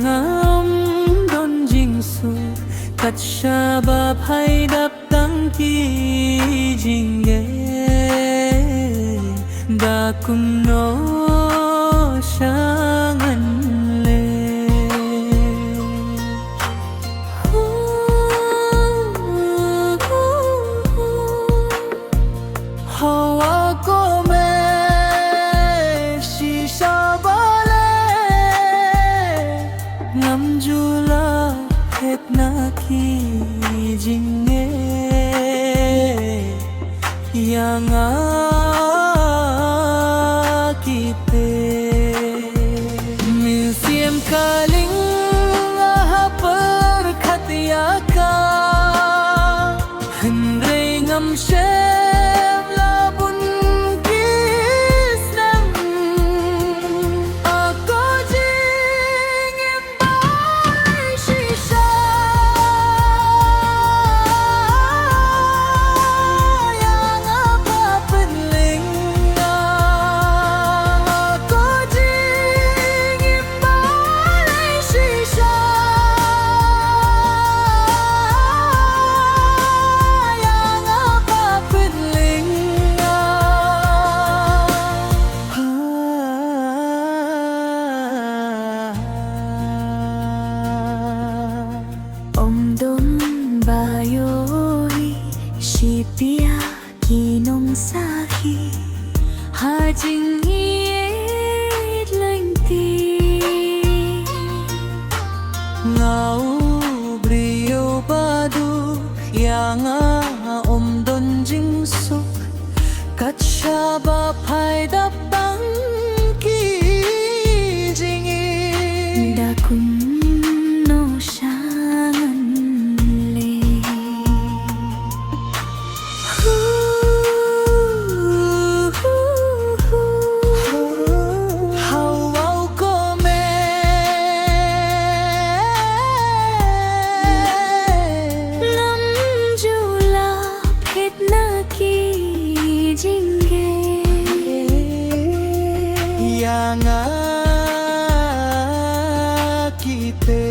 yang đôn dinh su cắt xa ba phai đắp tăng kỳ dinh ghé đã cùng nó sang anh hawa ko me shisha bale ngam jula het na ki jinge yang kite museum kaling per khatia ka hendre ngam she Pia kinong sahi ha jing yết lanh ti ngau brio badu yang don jing suk kat sha ba phai dap tang ki jing da kun no sang yang kite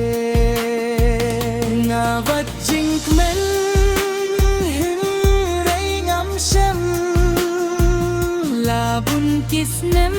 ngavat jing men hurei ngam shem labun kisnem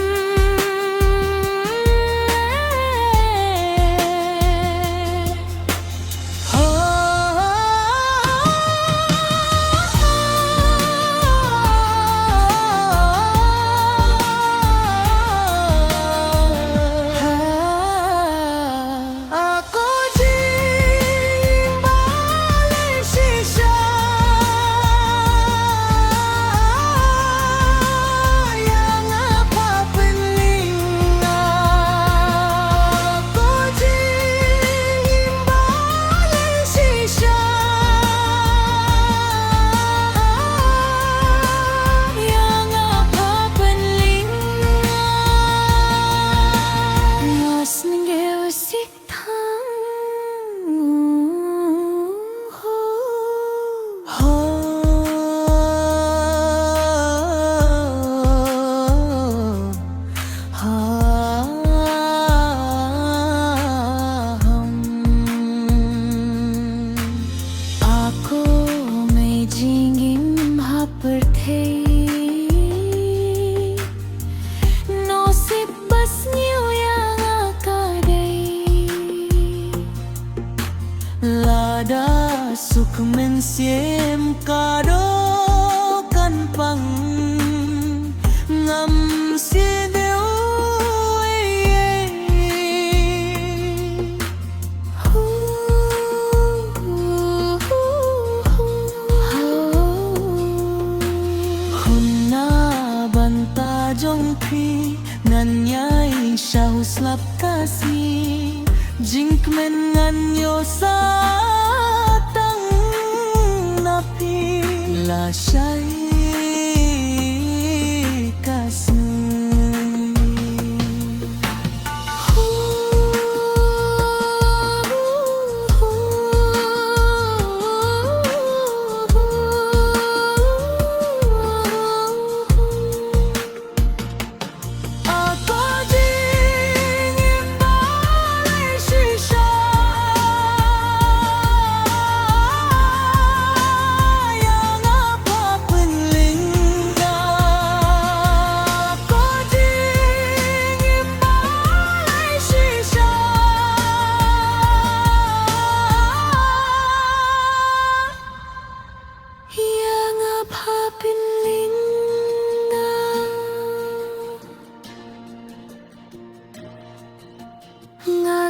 lada suk men siem kado kan pang ngam si deu hunna banta jong phi ngan nhai sao slap kasi jink men ngan yo sa tang napi la shai kasu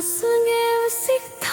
사랑의 식당